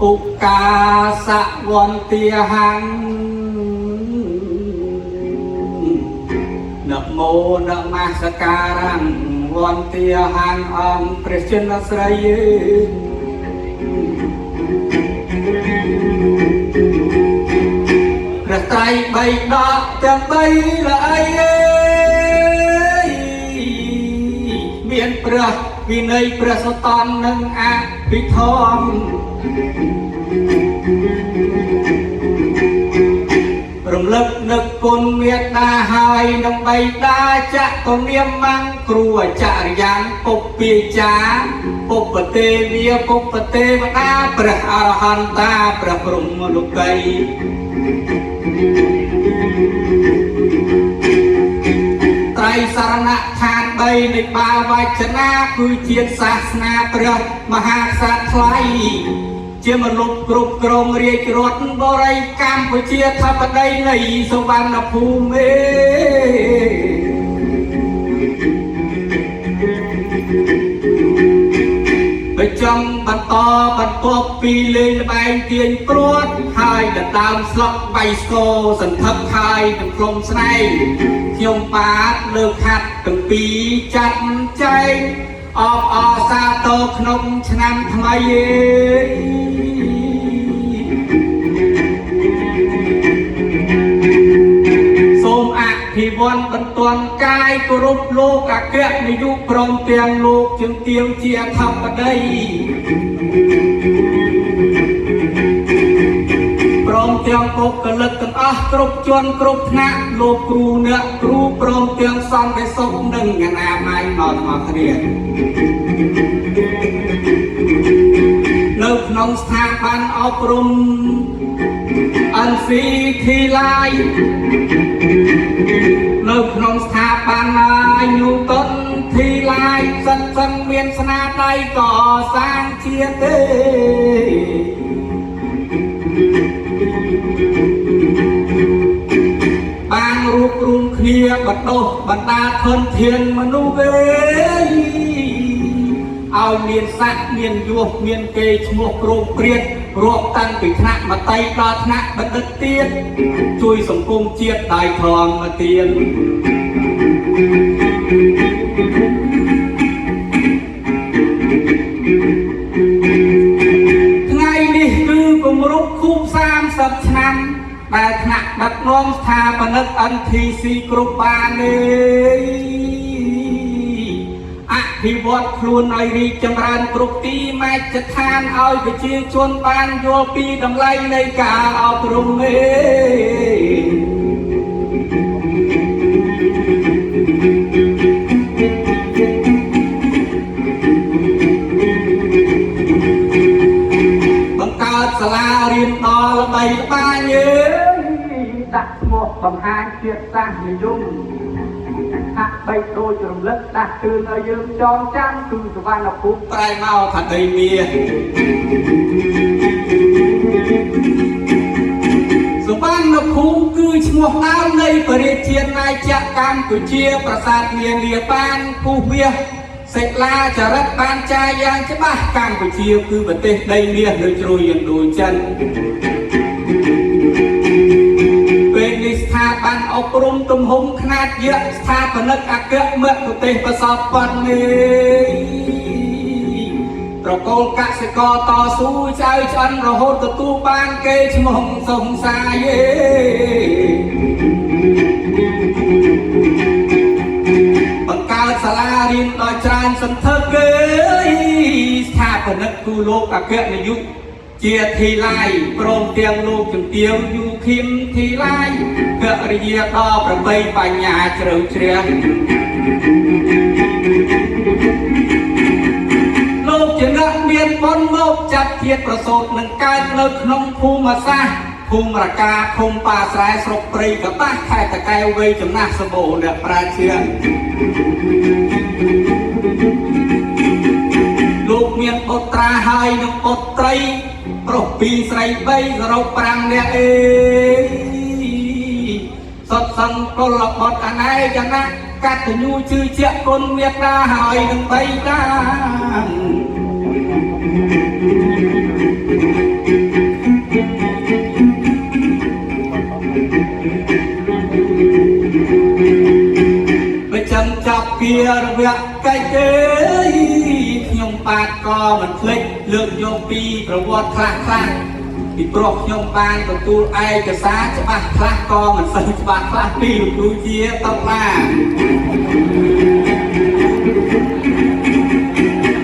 อุกาสะวันเตียหังนะโมนะมาสการังวันเตียหังองค์พระชนสรยพระไตรใบดอกจังใบละไอเมียนพระวินัยพระสตอนนังอาภิธรรมรำลึกนึกคุณเมียตาหายน้องใบตาจะต้องเนียมมังครัวจาริยังปุปปิจาปุปเตวียปุปเตวนาพระอรหันตาพระพรหมโลกัยไตรสรณะทานใบในบาวัจนะคือเทียนศาสนาพระมหาสัตย์ไทยเชื่อมนุษย์กรุบกรองเรียกรถบริกรรมผู้เชี่ยวทับใดในสวรรค์ภูมิไปจำบันต่อบันปบปีเลยใบเตียนกรวดหายดัดดามสลับใบสโกสันทับไทยถึงกลมสไนยมปาดเลิกหัดถึงปีจัดใจออกซาโตขนมชนะทำไมសូមអភិវឌ្ឍបន្ទាន់កាយគោរពលោកអគ្គនាយកព្រមទាំងលោកជើងទៀវជាធម្មដីព្រមទាំងបុគ្គលិកទាំងអស់គ្រប់ជាន់គ្រប់ថ្នាក់លោកគ្រូអ្នកគ្រូព្រមទាំងសន្តិសុខនិងអនាម័យដល់ទាំងគ្នានៅក្នុងស្ថាប័នអប់រំអនស៊ីធីឡាយនៅក្នុងស្ថាប័នអាយុតុនធីឡាយសិតសិនមានស្នាដៃក៏សាងជាតិទេបានរួបរวมគ្នាបណ្ដុះបណ្ដាធនធានមនុស្សឲ្យមានស័ក្តិមានយសមានគេឈ្មោះគ្រូព្រាតរាប់តាំងពីថ្នាក់មតីដល់ថ្នាក់បណ្ឌិតទៀតជួយសង្គមជាតិដោយធម្មទានថ្ងៃនេះគឺគម្រប់ខួប30ឆ្នាំដែលថ្នាក់ដឹកនាំស្ថាបនិក NTC គ្រប់បានអភិវឌ្ឍខ្លួនឲ្យរីកចម្រើនគ្រប់ទីមជ្ឈដ្ឋានឲ្យប្រជាជនបានយល់ពីតម្លៃនៃការអប់រំបង្កើតសាលារៀនដល់ល្បីល្បាញដាក់ឈ្មោះបង្ហាញជាតិសាសន៍និយមហាក់បីដូចរំលឹកដាស់តឿនឲ្យយើងចងចាំគឺសវណ្ណភូមិប្រែមកថាដីមាសវណ្ណភូមិគឺឈ្មោះដើមនៃប្រជាជាតិណាចក្រកម្ពុជាប្រាសាទនាលាបានពុះវាសិលាចរិតបានចាយយ៉ាងច្បាស់កម្ពុជាគឺប្រទេសដីមាសនៅជ្រោយឥណ្ឌូចិនស្ថាប័នអប់រំទំហំខ្នាតយក្សស្ថាបនិកអគ្គមគ្គុទ្ទេសក៍ប្រសពប៉ុណ្ណេប្រកូលកសិករតស៊ូចៅឆ្អិនរហូតទទួលបានគេឈ្មោះសង្សារបង្កើត សាលារៀនដោយច្រើនសន្ធឹកគេស្ថាបនិកគូលោកអគ្គនាយកជាធីឡាយព្រមទាំងលោកជំទាវយូឃីមធីឡាយភរិយាដល់ប្របីបញ្ញាជ្រៅជ្រះលោកជាអ្នកមានបុណ្យមកចាត់ធាតុប្រសូតនឹងកើតនៅក្នុងភូមិសាស្ត្រភូមិរកាភូមិប៉ាស្រែស្រុកព្រៃកបាស់ខេត្តតាកែវវ័យចំណាស់សម្បូរអ្នកប្រាជ្ញាលោកមានបុត្រាហើយនិងបុត្រីប្រុស2ស្រី3សរុប5នាក់អេសតសង្កលបុត្រអណែកណាកតញ្ញូជឿជាក់គុណមេត្តាហើយនឹងបៃតាចាំចាប់គារវៈកិច្ចទេខ្ញុំបាទក៏មិនភ្លេចលើកយកពីប្រវត្តិខ្លះពីព្រោះខ្ញុំបានទទួលឯកសារច្បាស់ខ្លះក៏មិនសូវច្បាស់ខ្លះពីលោកគ្រូជាតបឡា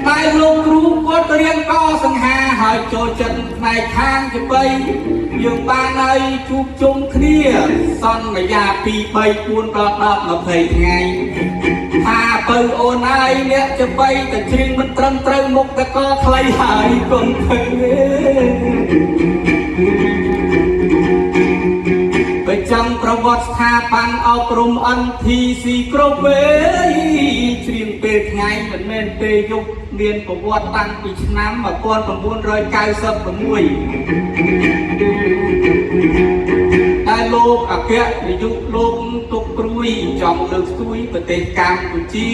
តែលោកគ្រូគាត់រៀនកសង្ហាហើយចូលចិត្តផ្នែកខាងជាបីយើងបានឲ្យជួបជុំគ្នាសន្យាពី3 4ដល់10 20ថ្ងៃថាបើអូនហើយអ្នកជាបីតែជ្រៀងមិនត្រឹមត្រូវមុខតកខ្លីហើយកុំភឹងបើចាំប្រវត្តិស្ថាប័នអប់រំ NTC គ្រប់វេជ្រៀងពេលថ្ងៃមិនមែនពេលយប់មានប្រវត្តិតាំងពីឆ្នាំ1996តែលោកអគ្គនាយកលោកទុកព្រួយចង់លើកស្ទួយប្រទេសកម្ពុជា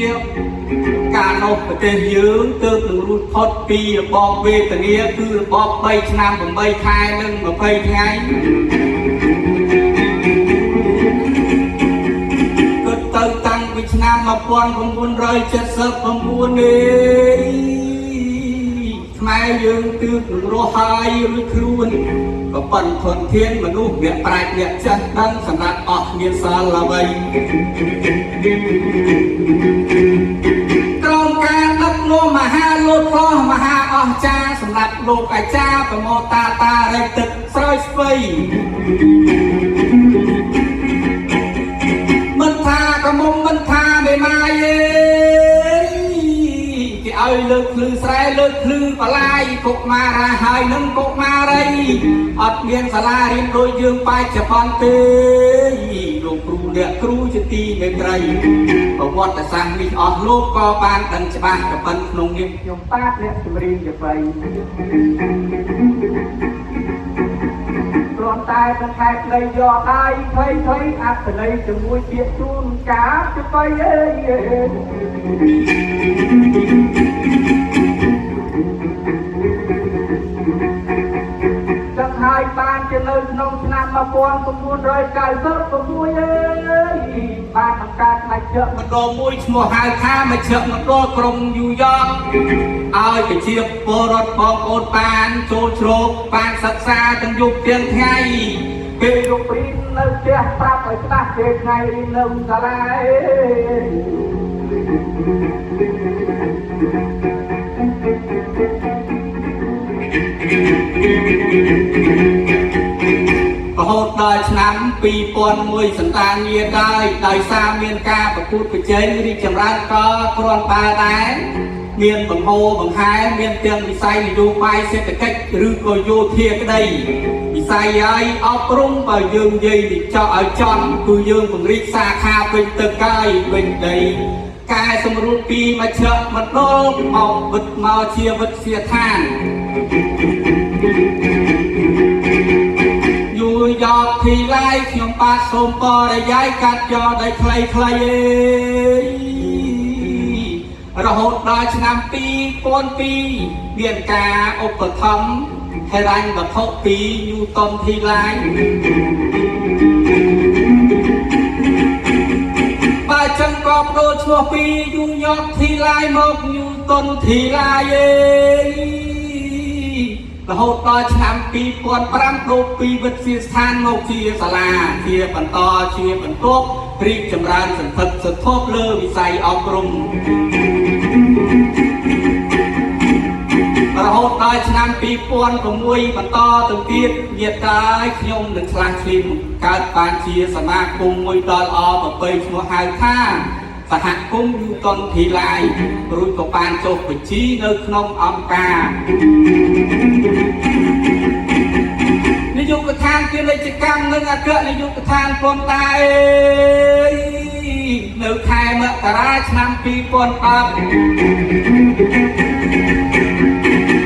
កាលនោះប្រទេសយើងទើបនឹងរួចផុតពីរបបវេទនាគឺរបប3 ឆ្នាំ 8 ខែនិង 20 ថ្ងៃទៅតាំងពីឆ្នាំ1979នេះខ្មែរយើងទើបនឹងរស់ហើយរួចខ្លួនក៏ប៉ុនធនធានមនុស្សអ្នកប្រាជ្ញអ្នកចេះដឹងសម្រាប់អស់មានសាលអ្វីក្រមការដឹកនាំមហាលោតផ្លោះមហាអស្ចារ្យសម្រាប់លោកអាចារ្យប្រមោតាតារៃទឹកស្រោចស្វ័យមិនថាកមុំមិនថាមេម៉ាយេគេឲ្យលើកភ្លឺស្រែលើកភ្លឺបលាយកុមារាហើយនឹងកុមារីអត់មានសាលារៀនដូចយើងបច្ចុប្បន្នទេលោកគ្រូអ្នកគ្រូជាទីមេត្រីប្រវត្តិសាស្ត្រនេះអស់លោកក៏បានដឹងច្បាស់ក៏ប៉ុន្តែក្នុងនាមខ្ញុំបាទអ្នកជំនាញជាបីគ្រាន់តែប្រខែកនៃយកដៃភ័យអត្តន័យជាមួយពាក្យជួនកាបទៅបីអើយចឹងហើយបានជានៅក្នុងឆ្នាំ1996អើយបានបង្កើតផ្នែកជើងមណ្ឌលមួយឈ្មោះហៅថាមជ្ឈមណ្ឌលក្រុងញូវយ៉កឲ្យប្រជាពលរដ្ឋបងប្អូនបានចូលជ្រកបានសិក្សាទាំងយប់ទាំងថ្ងៃពេលយប់រៀននៅផ្ទះប្រាប់ឲ្យស្ដាប់ពេលថ្ងៃរៀននៅសាលារហូតដល់ឆ្នាំ2001សន្តានាដោយសារមានការប្រកួតប្រជែងរីកចម្រើនក៏គ្រាន់បើដែរមានបង្ហូរបង្ហែមានទាំងវិស័យនយោបាយសេដ្ឋកិច្ចឬក៏យោធាក្តីវិស័យឲ្យអប់រំបើយើងនិយាយទៅចោះឲ្យចំគឺយើងពង្រីកសាខាពេញទឹកកាយពេញដីកែសម្រួលពីមជ្ឈមណ្ឌលមកវិទ្យាជាវិទ្យាឋានយូយ៉កធីឡាយខ្ញុំបាទសូមបរិយាយកាត់យកដោយខ្លីៗរហូតដល់ឆ្នាំ2002មានការឧបត្ថម្ភហិរញ្ញវត្ថុពីយូតុនធីឡាយបើចឹងក៏បដូរឈ្មោះពីយូយ៉កធីឡាយមកយូតុនធីឡាយរហូតដល់ឆ្នាំ2005ដូរពីវិទ្យាស្ថានមកជាសាលាជាបន្តជាបន្ទាប់ ព្រីកចម្រើនសន្ធឹកសន្ធាប់លើវិស័យអប់រំរហូតដល់ឆ្នាំ2006បន្តទៅទៀតញាតិកាយខ្ញុំនឹងឆ្លាស់ឆ្លៀនកើតបានជាសមាគមមួយដល់អប្រពៃឈ្មោះហៅថាសហគមន៍យូតុនធីឡាយរួចក៏បានចុះបញ្ជីនៅក្នុងអង្គការនាយកដ្ឋានពាណិជ្ជកម្មនិងអគ្គនាយកដ្ឋានប៉ុន្តែនៅខែមករាឆ្នាំ2010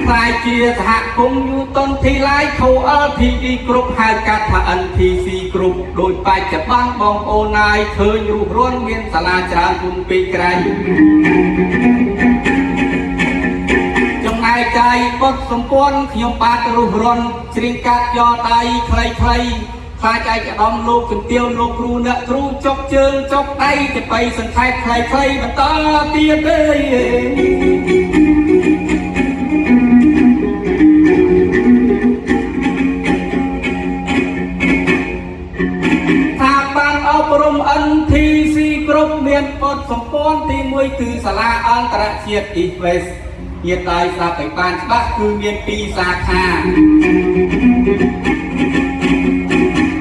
ខ្លាយជាសហគមន៍យូតុនធីឡាយ Co-LTD គ្រប់ហៅកាត់ថា NTC គ្រប់ដោយបច្ចុប្បន្នបងប្អូនណាយឃើញរូបរាងមានសាលាច្រើនគុណពេកក្រៃចំណែកកាយបុតសម្ព័ន្ធខ្ញុំបាទរុះរាន់ច្រៀងកាត់យកដៃខ្លីៗខ្លាចឯកឧត្តមលោកជំទាវលោកគ្រូអ្នកគ្រូចុកជើងចុកដៃទៅបីសង្ខេបខ្លីៗបន្តទៀតទេអប់រំ NTC គ្រប់មានបុតសម្ព័ន្ធទី1គឺសាលាអន្តរជាតិ EVEST ញាតិដៃស្រាប់ឲ្យបានច្បាស់គឺមាន2សាខា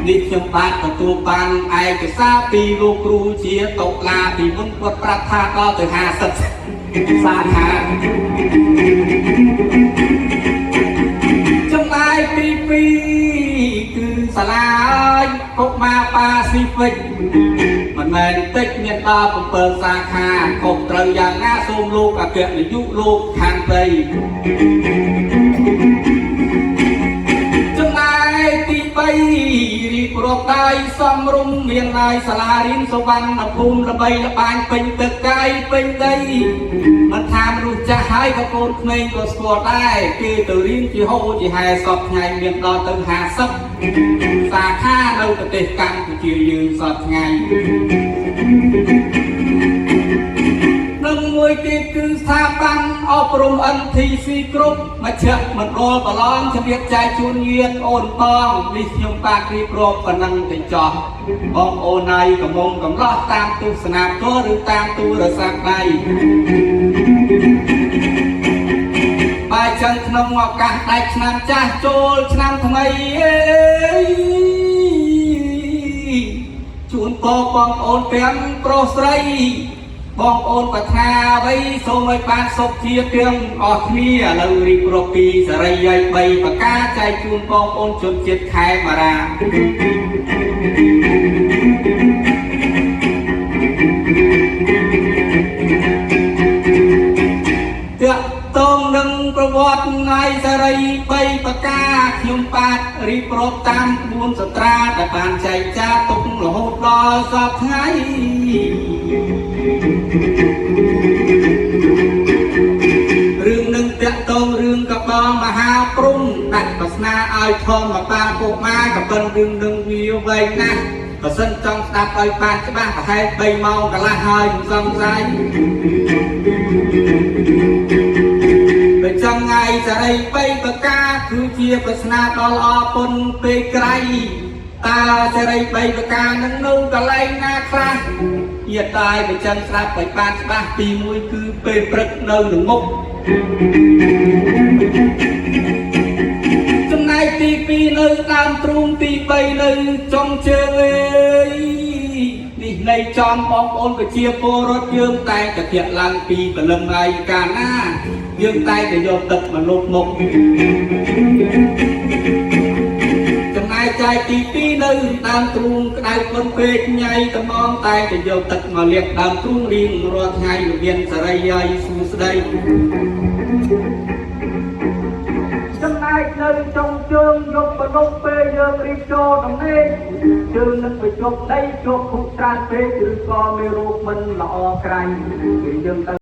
នេះខ្ញុំបាទទទួលបានឯកសារពីលោកគ្រូជាតុលាពីមុនគាត់ប្រាប់ថាដល់ទៅ50សាខាចំណែកទី2គឺសាលាកុមារប៉ាស៊ីហ្វិកមិនមែនតិចមានដល់7សាខាខុសត្រូវយ៉ាងណាសូមលោកអគ្គនាយកលោកខាងព្រៃចំណែកទី3រៀបរាប់ដោយសំរុំមានហើយសាលារៀនសុវណ្ណភូមិល្បីល្បាញពេញទឹកកាយពេញដីមិនថាមនុស្សចាស់ហើយក៏កូនក្មេងក៏ស្គាល់ដែរគេទៅរៀនជាហូរជាហែសពថ្ងៃមានដល់ទៅ50សាខានៅប្រទេសកម្ពុជាយើងសពថ្ងៃនិងមួយទៀតគឺស្ថាប័នអប់រំ NTC គ្រប់មជ្ឈមណ្ឌលប្រឡងជំរាបចែកជូនញាតិអូនបងនេះខ្ញុំបាទរៀបរាប់ប៉ុណ្ណឹងទៅចោះបងអូនណៃកំងកំឡោះតាមទស្សនាផ្ទាល់ឬតាមទូរស័ព្ទដៃបើចឹងក្នុងឱកាសដាច់ឆ្នាំចាស់ចូលឆ្នាំថ្មីជូនពរបងប្អូនទាំងប្រុសស្រីបងប្អូនប្រាថ្នាអ្វីសូមឲ្យបានសុខជាទាំងអស់គ្នាឥឡូវរៀបរាប់ពីសរិយាយ3ប្រការចែកជូនបងប្អូនជនជាតិខេមរាទាក់ទងនឹងប្រវត្តិនៃសរិយាយ3ប្រការខ្ញុំបាទរៀបរាប់តាមក្បួនសត្រាដែលបានចែកចាទុករហូតដល់សពថ្ងៃរឿងនឹងតាក់ទងរឿងកបលមហាព្រំដាក់ប្រស្នាឲ្យធម្មតាពុកម៉ែក៏ប៉ុនរឿងនឹងវាវែងណាស់បើសិនចង់ស្ដាប់ឲ្យបានច្បាស់ប្រហែល3ម៉ោងកន្លះហើយមិនសង្ស័យបើចង់ថ្ងៃសរិយាយ3ប្រការគឺជាប្រស្នាដល់ល្អពុនពេកក្រៃតើសរិយាយ3ប្រការនឹងនៅកន្លែងណាខ្លះញាតិតាយបើចឹងស្ដាប់ឲ្យបានច្បាស់ទី1គឺពេលព្រឹកនៅនឹងមុខចំណែកទី2នៅដើមទ្រូងទី3នៅចុងជើងនេះនៃចំបងប្អូនប្រជាពលរដ្ឋយើងតែងតែធាក់ឡើងពីព្រលឹមហើយកាលណាយើងតែងតែយកទឹកមកលុបមុខចំណែកចែកទី2នៅដើមទ្រូងក្តៅប៉ុនពេកញ៉ៃត្មងតែទៅយកទឹកមកលាបដើមទ្រូងរៀងរាល់ថ្ងៃមានសរិយាយសួស្តីចំណែកនៅចុងជើងយកបដុកពេលយើងរៀបចូលដំណេកជើងនឹងទៅជប់ដីជប់ភុកច្រើនពេកឬក៏មេរោគមិនល្អក្រៃគឺយើងទៅ